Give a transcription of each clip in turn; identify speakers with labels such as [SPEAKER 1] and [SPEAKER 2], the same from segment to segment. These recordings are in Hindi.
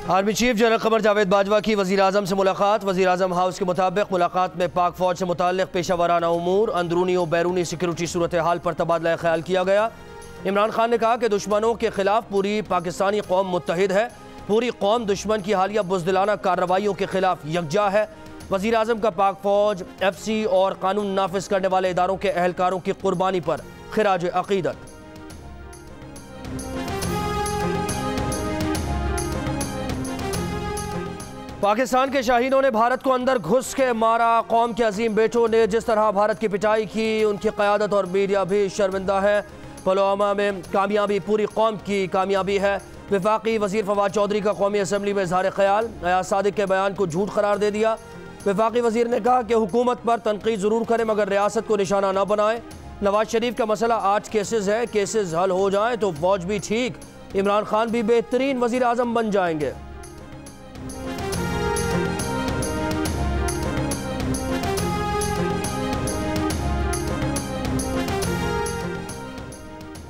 [SPEAKER 1] Army chief general Qamar Javed Bajwa की वज़ीर आज़म से मुलाकात। वज़ीर आज़म हाउस के मुताबिक मुलाकात में पाक फ़ौज से मुताल्लिक़ पेशा वाराना उमूर, अंदरूनी और बैरूनी सिक्योरिटी सूरत हाल पर तबादला ख्याल किया गया। इमरान खान ने कहा कि दुश्मनों के खिलाफ पूरी पाकिस्तानी कौम मुत्तहिद है, पूरी कौम दुश्मन की हालिया बुज़दिलाना कार्रवाइयों के खिलाफ यकजा है। वज़ीर आज़म का पाक फ़ौज, FC और कानून नाफिज करने वाले इदारों के अहलकारों की कुर्बानी पर खिराज अक़ीदत। पाकिस्तान के शाहीनों ने भारत को अंदर घुस के मारा। कौम के अजीम बेटों ने जिस तरह भारत की पिटाई की, उनकी क़यादत और मीडिया भी शर्मिंदा है। पुलवामा में कामयाबी पूरी कौम की कामयाबी है। वफाकी वज़ीर फवाद चौधरी का कौमी असम्बली में इज़हार ख्याल, अयाज सादिक के बयान को झूठ करार दे दिया। वफाकी वज़ीर ने कहा कि हुकूमत पर तनकीद ज़रूर करें मगर रियासत को निशाना न बनाए। नवाज शरीफ का मसला 8 केसेस है, केसेस हल हो जाएँ तो फ़ौज भी ठीक, इमरान खान भी बेहतरीन वज़ीर आज़म बन जाएंगे।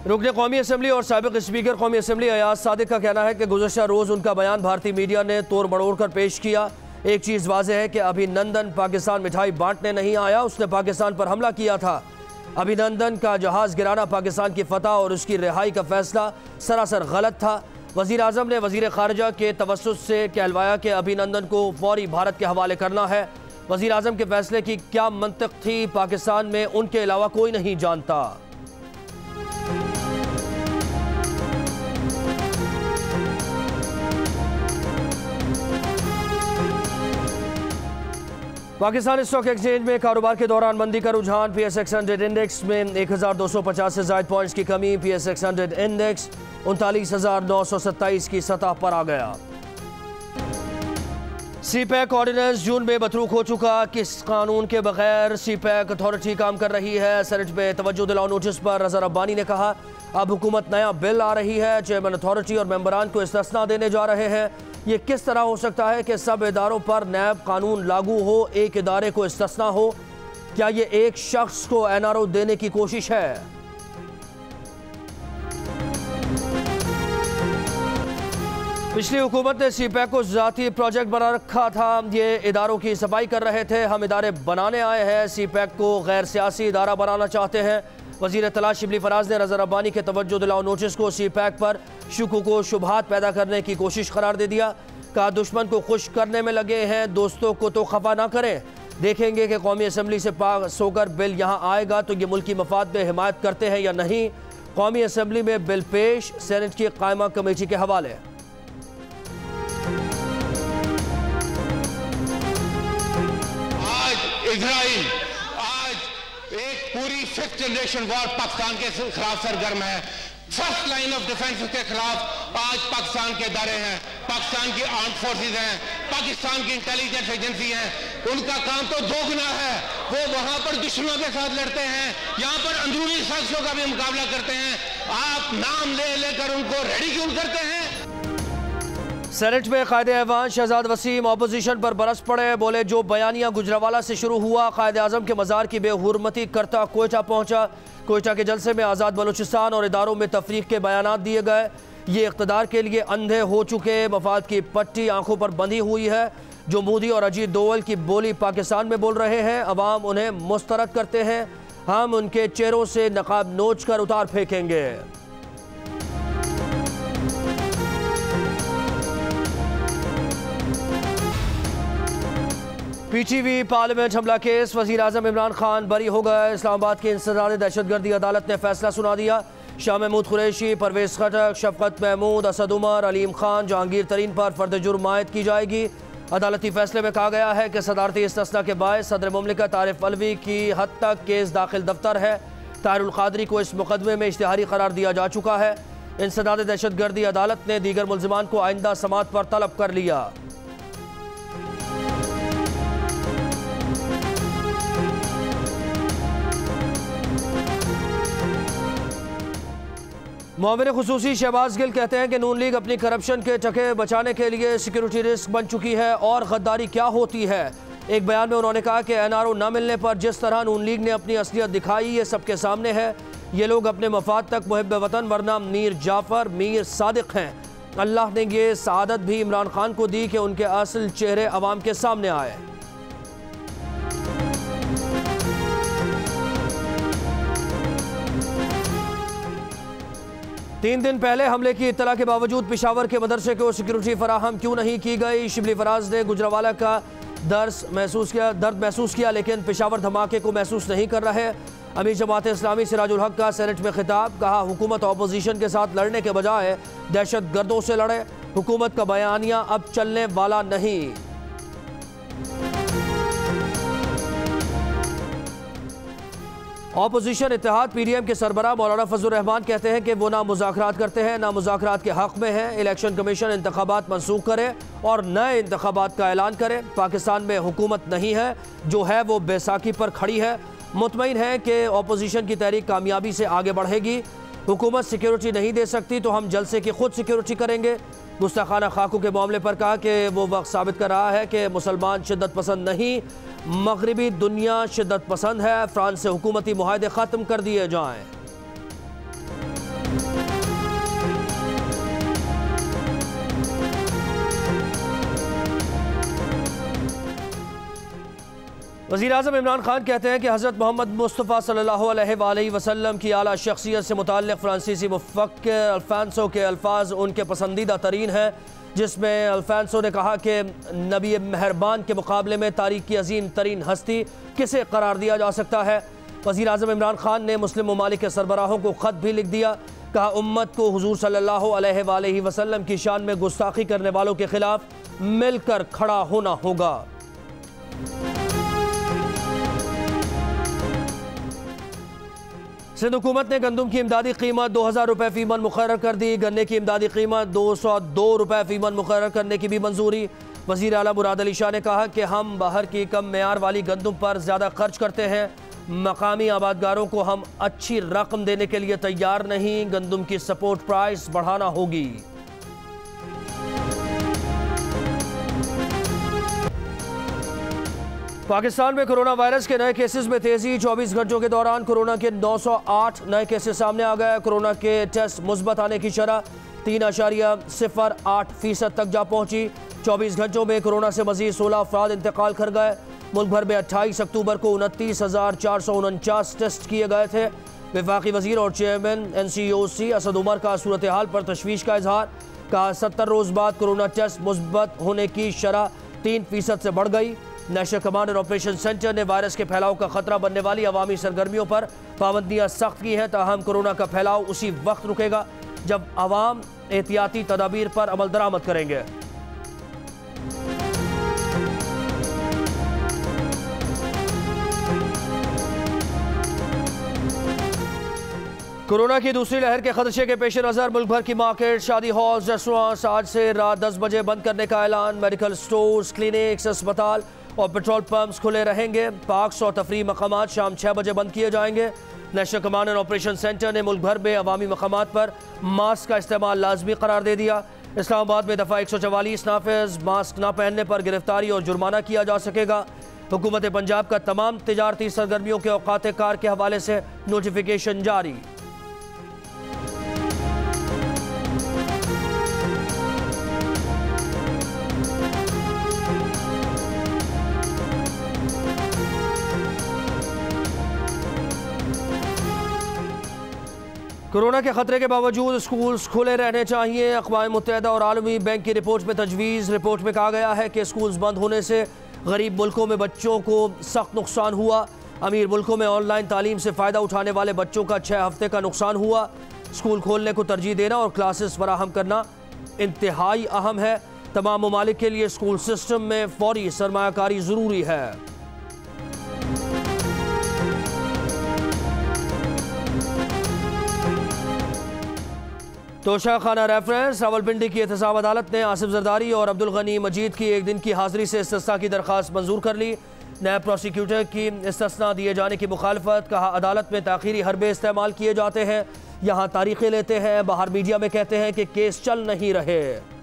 [SPEAKER 1] रुकने कौमी असम्बली और साबिक स्पीकर कौमी असम्बली अयाज सादिक का कहना है कि गुज़श्ता रोज़ उनका बयान भारतीय मीडिया ने तोड़ मड़ोड़ कर पेश किया। एक चीज़ वाज़ेह है कि अभिनंदन पाकिस्तान मिठाई बांटने नहीं आया, उसने पाकिस्तान पर हमला किया था। अभिनंदन का जहाज़ गिराना पाकिस्तान की फतह और उसकी रिहाई का फैसला सरासर गलत था। वज़ीर आज़म ने वज़ीर ख़ारिजा के तवस्सुत से कहलवाया कि अभिनंदन को फौरी भारत के हवाले करना है। वज़ीर आज़म के फैसले की क्या मंतिक़ थी, पाकिस्तान में उनके अलावा कोई नहीं जानता। पाकिस्तान स्टॉक एक्सचेंज में कारोबार के दौरान मंदी का रुझान। PSX 100 इंडेक्स में 1250 से ज़ायद पॉइंट्स की कमी। PSX 100 इंडेक्स 39,927 की सतह पर आ गया। CPEC ऑर्डिनेंस जून में मतरूक हो चुका। किस कानून के बगैर CPEC अथॉरिटी काम कर रही है? सेनेट में तवज्जो दिलाओ नोटिस पर रज़ा रब्बानी ने कहा अब हुकूमत नया बिल आ रही है, चेयरमैन अथॉरिटी और मेंबरान को इस्तिस्ना देने जा रहे हैं। ये किस तरह हो सकता है कि सब इदारों पर नैब कानून लागू हो, एक इदारे को इस्तिस्ना हो? क्या ये एक शख्स को NRO देने की कोशिश है? पिछली हुकूमत ने CPEC को ज़ाती प्रोजेक्ट बना रखा था, ये इदारों की सफाई कर रहे थे। हम इदारे बनाने आए हैं, CPEC को गैर सियासी इदारा बनाना चाहते हैं। वज़ीर इत्तलात शिबली फराज ने रज़ा रब्बानी के तवज्जो दिलाओ नोटिस को CPEC पर शुकूक व शुबहात पैदा करने की कोशिश करार दे दिया। कहा दुश्मन को खुश करने में लगे हैं, दोस्तों को तो खफा ना करें। देखेंगे कि कौमी असम्बली से पास होकर बिल यहाँ आएगा तो ये मुल्की मफाद में हिमायत करते हैं या नहीं। कौमी असम्बली में बिल पेश, सेनेट की कायमा कमेटी के हवाले।
[SPEAKER 2] इजराइल आज एक पूरी 5th जनरेशन वॉर पाकिस्तान के खिलाफ सरगर्म है। फर्स्ट लाइन ऑफ डिफेंस के खिलाफ आज पाकिस्तान के इदारे हैं, पाकिस्तान की आर्म्ड फोर्सेस हैं, पाकिस्तान की इंटेलिजेंस एजेंसी हैं। उनका काम तो दोगुना है, वो वहां पर दुश्मनों के साथ लड़ते हैं, यहाँ पर अंदरूनी साजिशों का भी मुकाबला करते हैं। आप नाम ले लेकर उनको रेडी क्यों करते हैं?
[SPEAKER 1] सेनेट में कायदे ऐवान शहजाद वसीम अपोजिशन पर बरस पड़े, बोले जो बयानिया गुजरावाला से शुरू हुआ कायदे आज़म के मज़ार की बेहुरमती करता कोयटा पहुंचा। कोयटा के जलसे में आज़ाद बलूचिस्तान और इदारों में तफरीक के बयानात दिए गए। ये इक़्तिदार के लिए अंधे हो चुके, मफाद की पट्टी आंखों पर बंधी हुई है। जो मोदी और अजीत डोवल की बोली पाकिस्तान में बोल रहे हैं, अवाम उन्हें मुस्तरद करते हैं। हम उनके चेहरों से नकाब नोच कर उतार फेंकेंगे। PTV पार्लियामेंट हमला केस, वज़ीर आज़म इमरान खान बरी हो गए। इस्लामाबाद की इंसदाद दहशतगर्दी अदालत ने फैसला सुना दिया। शाह महमूद कुरैशी, परवेज़ खटक, शफकत महमूद, असद उमर, अलीम खान, जहांगीर तरीन पर फर्द जुर्म आयद की जाएगी। अदालती फैसले में कहा गया है कि सदारती इस्तिस्ना के बायस सदर मुमलिकत आरिफ अलवी की हद तक केस दाखिल दफ्तर है। ताहिरुल क़ादरी को इस मुकदमे में इश्तिहारी करार दिया जा चुका है। इंसदाद दहशतगर्दी अदालत ने दीगर मुल्ज़िमान को आइंदा समाअत पर तलब कर लिया। मोमिन खुसूसी शहबाज गिल कहते हैं कि नून लीग अपनी करप्शन के चके बचाने के लिए सिक्योरिटी रिस्क बन चुकी है और गद्दारी क्या होती है। एक बयान में उन्होंने कहा कि NRO न मिलने पर जिस तरह नून लीग ने अपनी असलियत दिखाई ये सबके सामने है। ये लोग अपने मफाद तक मुहिब वतन वरना मीर जाफ़र मीर सादिक हैं। अल्लाह ने ये सआदत भी इमरान खान को दी कि उनके असल चेहरे अवाम के सामने आए। तीन दिन पहले हमले की इत्तला के बावजूद पेशावर के मदरसे को सिक्योरिटी फराहम क्यों नहीं की गई? शिबली फराज ने गुजरावाला का दर्द महसूस किया लेकिन पेशावर धमाके को महसूस नहीं कर रहे। अमीर जमात इस्लामी सिराजुल हक का सेनेट में खिताब, कहा हुकूमत अपोजिशन के साथ लड़ने के बजाय दहशत गर्दों से लड़े। हुकूमत का बयानिया अब चलने वाला नहीं। अपोजिशन इत्तेहाद पीडीएम के सरबराह मौलाना फजलुर रहमान कहते हैं कि वो ना मुज़ाकरात करते हैं ना मुज़ाकरात के हक़ में है। इलेक्शन कमीशन इंतखाबात मनसूख करे और नए इंतखाबात का ऐलान करे। पाकिस्तान में हुकूमत नहीं है, जो है वो बैसाखी पर खड़ी है। मुतमईन है कि अपोजिशन की तहरीक कामयाबी से आगे बढ़ेगी। हुकूमत सिक्योरिटी नहीं दे सकती तो हम जलसे की खुद सिक्योरिटी करेंगे। गुस्ताखाना खाकों के मामले पर कहा कि वो वक्त साबित कर रहा है कि मुसलमान शिद्दत पसंद नहीं, मगरबी दुनिया शिद्दत पसंद है। फ्रांस से हुकूमती मुआहदे ख़त्म कर दिए जाएं। वज़ीर आज़म इमरान खान कहते हैं कि हज़रत मोहम्मद मुस्तफ़ा सल्लल्लाहु अलैहि वसल्लम की आला शख्सियत से मुताल्लिक़ फ़्रांसीसी मुफ़क्किर अल्फ़ांसो के अल्फाज उनके पसंदीदा तरीन हैं, जिसमें अल्फ़ांसो ने कहा कि नबी मेहरबान के मुकाबले में तारीख़ की अजीम तरीन हस्ती किसे करार दिया जा सकता है। वज़ीर आज़म इमरान खान ने मुस्लिम ममालिक के सरबराहों को ख़त भी लिख दिया। कहा उम्मत को हुज़ूर सल्लल्लाहु अलैहि वसल्लम की शान में गुस्ताखी करने वालों के ख़िलाफ़ मिलकर खड़ा होना होगा। सिंध हुकूमत ने गंदम की इमदादी कीमत 2000 रुपये फ़ी मन मुकर्रर कर दी। गन्ने की इमदादी कीमत 202 रुपये फ़ी मन मुकर्रर करने की भी मंजूरी। वज़ीर आला मुराद अली शाह ने कहा कि हम बाहर की कम मेयार वाली गंदम पर ज़्यादा खर्च करते हैं। मकामी आबादगारों को हम अच्छी रकम देने के लिए तैयार नहीं। गंदम की सपोर्ट प्राइस बढ़ाना होगी। पाकिस्तान में कोरोना वायरस के नए केसेस में तेजी। 24 घंटों के दौरान कोरोना के 908 नए केसेस सामने आ गए। कोरोना के टेस्ट मुस्बत आने की शरह 3.08% तक जा पहुंची। 24 घंटों में कोरोना से मजीद 16 अफराद इंतकाल कर गए। मुल्क भर में 28 अक्टूबर को 29,449 टेस्ट किए गए थे। वफाकी वजीर और चेयरमैन NCOC असद उमर का सूरत हाल पर तशवीश का इजहार। कहा 70 रोज बाद कोरोना टेस्ट मुस्बत होने की शरह 3% से बढ़ गई। National command and operation centre ने वायरस के फैलाव का खतरा बनने वाली अवामी सरगर्मियों पर पाबंदियां सख्त की हैं। ताहम कोरोना का फैलाव उसी वक्त रुकेगा जब अवाम एहतियाती तदाबीर पर अमल दरामद करेंगे। कोरोना की दूसरी लहर के खदशे के पेश नज़र मुल्क भर की मार्केट, शादी हॉल, रेस्टोरेंट्स आज से रात 10 बजे बंद करने का ऐलान। मेडिकल स्टोर्स, क्लिनिक्स, अस्पताल और पेट्रोल पंप्स खुले रहेंगे। पार्क्स और तफरीह मकामात शाम 6 बजे बंद किए जाएंगे। National command and operation centre ने मुल्क भर में अवामी मकामात पर मास्क का इस्तेमाल लाजमी करार दे दिया। इस्लामाबाद में दफ़ा 144 नाफिज, मास्क न पहनने पर गिरफ्तारी और जुर्माना किया जा सकेगा। हुकूमत पंजाब का तमाम तिजारती सरगर्मियों के औकात कार के हवाले से नोटिफिकेशन जारी। कोरोना के खतरे के बावजूद स्कूल्स खुले रहने चाहिए। अक़वाम मुत्तहिदा और आलमी बैंक की रिपोर्ट में तजवीज़। रिपोर्ट में कहा गया है कि स्कूल्स बंद होने से गरीब मुल्कों में बच्चों को सख्त नुकसान हुआ। अमीर मुल्कों में ऑनलाइन तालीम से फ़ायदा उठाने वाले बच्चों का 6 हफ्ते का नुकसान हुआ। स्कूल खोलने को तरजीह देना और क्लासेस फराहम करना इंतहाई अहम है। तमाम ममालिक के लिए स्कूल सिस्टम में फौरी सरमायाकारी ज़रूरी है। तोशा खाना रेफरेंस। रावलपिंडी की एहतसाब अदालत ने आसिफ जरदारी और अब्दुल गनी मजीद की 1 दिन की हाजिरी से इस्तिस्ना की दरख्वास्त मंजूर कर ली। नैब प्रोसिक्यूटर की इस्तिस्ना दिए जाने की मुखालफत। कहा अदालत में ताखीरी हरबे इस्तेमाल किए जाते हैं, यहाँ तारीखें लेते हैं, बाहर मीडिया में कहते हैं कि केस चल नहीं रहे।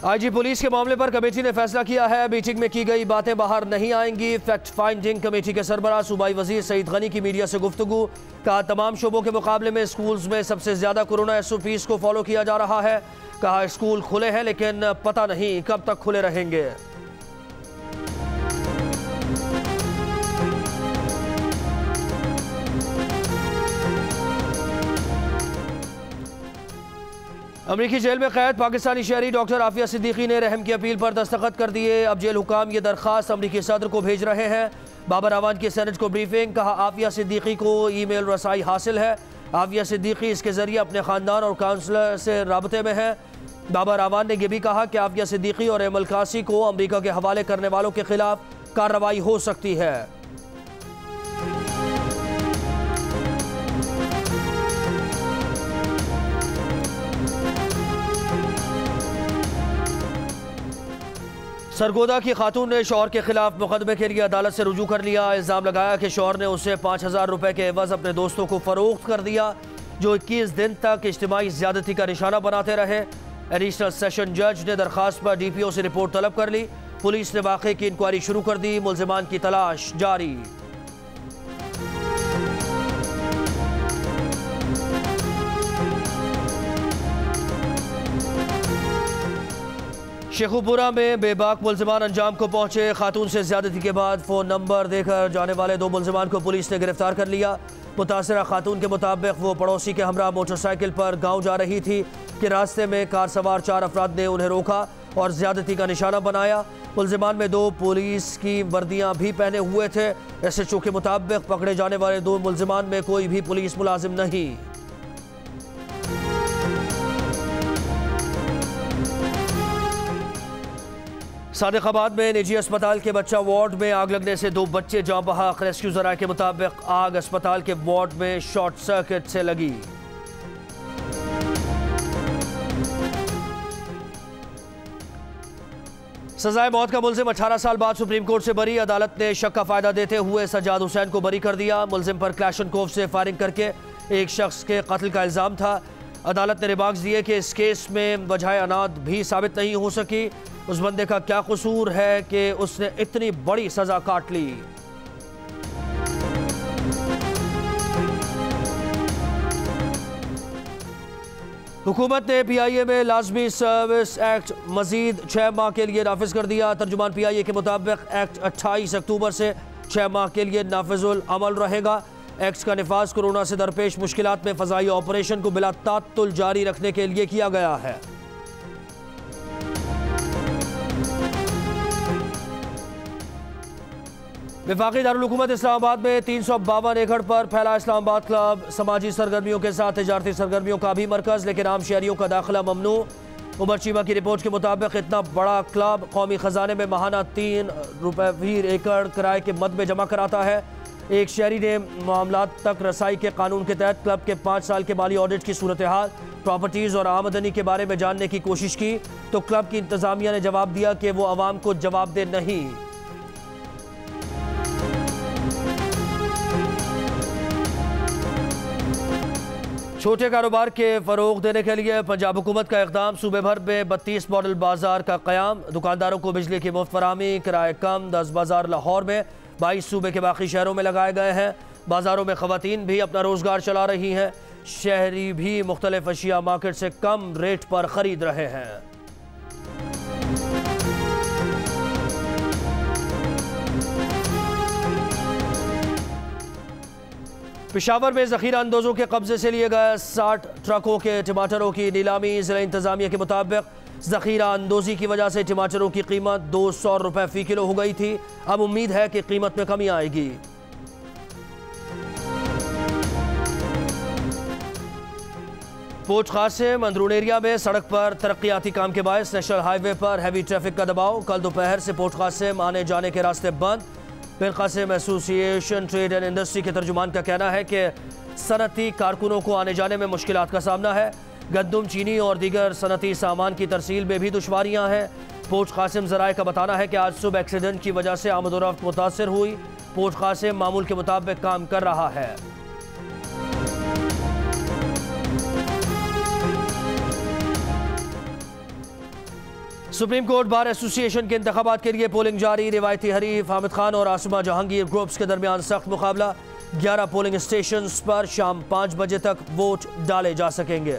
[SPEAKER 1] आईजी पुलिस के मामले पर कमेटी ने फैसला किया है। मीटिंग में की गई बातें बाहर नहीं आएंगी। फैक्ट फाइंडिंग कमेटी के सरबराह सूबाई वजीर सईद गनी की मीडिया से गुफ्तगू। कहा, तमाम शोबों के मुकाबले में स्कूल्स में सबसे ज्यादा कोरोना SOPs को फॉलो किया जा रहा है। कहा, स्कूल खुले हैं लेकिन पता नहीं कब तक खुले रहेंगे। अमरीकी जेल में कैद पाकिस्तानी शहरी डॉक्टर आफिया सिद्दीकी ने रहम की अपील पर दस्तखत कर दिए। अब जेल हुकाम ये दरख्वास्त अमरीकी सदर को भेज रहे हैं। बाबर आवान की सेनेट को ब्रीफिंग। कहा, आफिया सिद्दीकी को ईमेल रसाई हासिल है। आफिया सिद्दीकी इसके जरिए अपने खानदान और काउंसलर से राबते में है। बाबर आवान ने यह भी कहा कि आफिया सिद्दीकी और एमल कासी को अमरीका के हवाले करने वालों के खिलाफ कार्रवाई हो सकती है। सरगोदा की खातून ने शौहर के खिलाफ मुकदमे के लिए अदालत से रुजू कर लिया। इल्जाम लगाया कि शौहर ने उसे 5000 रुपए के एवज अपने दोस्तों को फरोख्त कर दिया, जो 21 दिन तक इज्तिमाई ज्यादती का निशाना बनाते रहे। एडिशनल सेशन जज ने दरखास्त पर DPO से रिपोर्ट तलब कर ली। पुलिस ने वाक़े की इंक्वायरी शुरू कर दी। मुल्जिमान की तलाश जारी। शेखुपुरा में बेबाक मुल्जिमान अंजाम को पहुंचे। खातून से ज्यादती के बाद फ़ोन नंबर देकर जाने वाले 2 मुल्जिमान को पुलिस ने गिरफ्तार कर लिया। मुतासरा खातून के मुताबिक वो पड़ोसी के हमरा मोटरसाइकिल पर गांव जा रही थी कि रास्ते में कार सवार 4 अफराद ने उन्हें रोका और ज्यादती का निशाना बनाया। मुल्जिमान में 2 पुलिस की वर्दियां भी पहने हुए थे। SHO के मुताबिक पकड़े जाने वाले 2 मुल्जिमान में कोई भी पुलिस मुलाजिम नहीं। सादिकाबाद में निजी अस्पताल के बच्चा वार्ड में आग लगने से 2 बच्चे जाँ बहक। रेस्क्यू ज़राए के मुताबिक आग अस्पताल के वार्ड में शॉर्ट सर्किट से लगी। सजाए मौत का मुल्जिम 18 साल बाद सुप्रीम कोर्ट से बरी। अदालत ने शक का फायदा देते हुए सज्जाद हुसैन को बरी कर दिया। मुल्जिम पर क्लैशनकोव से फायरिंग करके एक शख्स के कत्ल का इल्जाम था। अदालत ने रिमार्क्स दिए कि इस केस में वजह अनाद भी साबित नहीं हो सकी। उस बंदे का क्या कसूर है कि उसने इतनी बड़ी सजा काट ली। हुकूमत ने PIA में लाजमी सर्विस एक्ट मजीद 6 माह के लिए नाफिज कर दिया। तर्जुमान PIA के मुताबिक एक्ट 28 अक्टूबर से 6 माह के लिए नाफिजुल अमल रहेगा। एक्ट का निफाज कोरोना से दरपेश मुश्किलात में फ़ज़ाई ऑपरेशन को बिला तात्तुल जारी रखने के लिए किया गया है। वफाकी दारुल हुकूमत इस्लामाबाद में 352 एकड़ पर फैला इस्लामाबाद क्लब समाजी सरगर्मियों के साथ तिजारती सरगर्मियों का भी मरकज़, लेकिन आम शहरियों का दाखिला ममनू। उमर चीमा की रिपोर्ट के मुताबिक इतना बड़ा क्लब कौमी ख़जाने में माहाना 3 रुपये फी एकड़ किराए के मद में जमा कराता है। एक शहरी ने मामलात तक रसाई के कानून के तहत क्लब के 5 साल के माली ऑडिट की सूरत हाल, प्रॉपर्टीज़ और आमदनी के बारे में जानने की कोशिश की तो क्लब की इंतज़ामिया ने जवाब दिया कि वो आवाम को जवाबदेह नहीं। छोटे कारोबार के फ़रोग देने के लिए पंजाब हुकूमत का इक़दाम। सूबे भर में 32 मॉडल बाजार का क़याम। दुकानदारों को बिजली की मुफ्त फराहमी, किराए कम। 10 बाजार लाहौर में, 22 सूबे के बाकी शहरों में लगाए गए हैं। बाजारों में ख़वातीन भी अपना रोज़गार चला रही हैं। शहरी भी मुख्तलिफ अशिया मार्केट से कम रेट पर ख़रीद रहे हैं। पेशावर में ज़ख़ीरा अंदोज़ों के कब्जे से लिए गए 60 ट्रकों के टमाटरों की नीलामी। ज़िला इंतज़ामिया के मुताबिक ज़ख़ीरा अंदोज़ी की वजह से टमाटरों की कीमत 200 रुपये फ़ी किलो हो गई थी। अब उम्मीद है कि कीमत में कमी आएगी। पोर्ट क़ासिम अंदरून एरिया में सड़क पर तरक्याती काम के बायस नेशनल हाईवे पर हैवी ट्रैफिक का दबाव। कल दोपहर से पोर्ट क़ासिम आने जाने के रास्ते बंद। Bin Qasim association trade and industry के तर्जुमान का कहना है कि सनती कारकुनों को आने जाने में मुश्किलात का सामना है। गंदम, चीनी और दीगर सनती सामान की तरसील में भी दुश्वारियाँ हैं। पोर्ट क़ासिम ज़राए का बताना है कि आज सुबह एक्सीडेंट की वजह से आमदोरफ्त मुतासर हुई। पोर्ट क़ासिम मामूल के मुताबिक काम कर रहा है। सुप्रीम कोर्ट बार एसोसिएशन के इंतखाबात के लिए पोलिंग जारी। रिवायती हरीफ हामिद खान और आसमा जहांगीर ग्रुप्स के दरमियान सख्त मुकाबला। 11 पोलिंग स्टेशन पर शाम 5 बजे तक वोट डाले जा सकेंगे।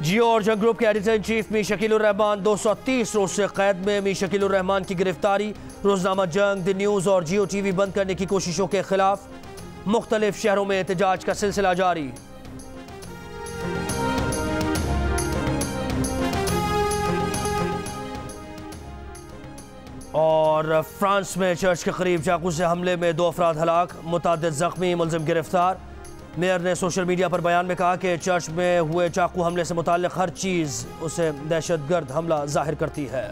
[SPEAKER 1] जियो और जंग ग्रुप के एडिटर इन चीफ मी शकीलुर रहमान 230 रोज से कैद में। मी शकीलुर रहमान की गिरफ्तारी रोजनामा जंग, द न्यूज और जियो टीवी बंद करने की कोशिशों के खिलाफ मुख्तलिफ शहरों में एहतजाज का सिलसिला जारी। और फ्रांस में चर्च के करीब चाकू से हमले में 2 अफराद हलाक, मुतअद्दिद जख्मी, मुलजिम गिरफ्तार। मेयर ने सोशल मीडिया पर बयान में कहा कि चर्च में हुए चाकू हमले से मुताल्लिक हर चीज़ उसे दहशतगर्द हमला जाहिर करती है।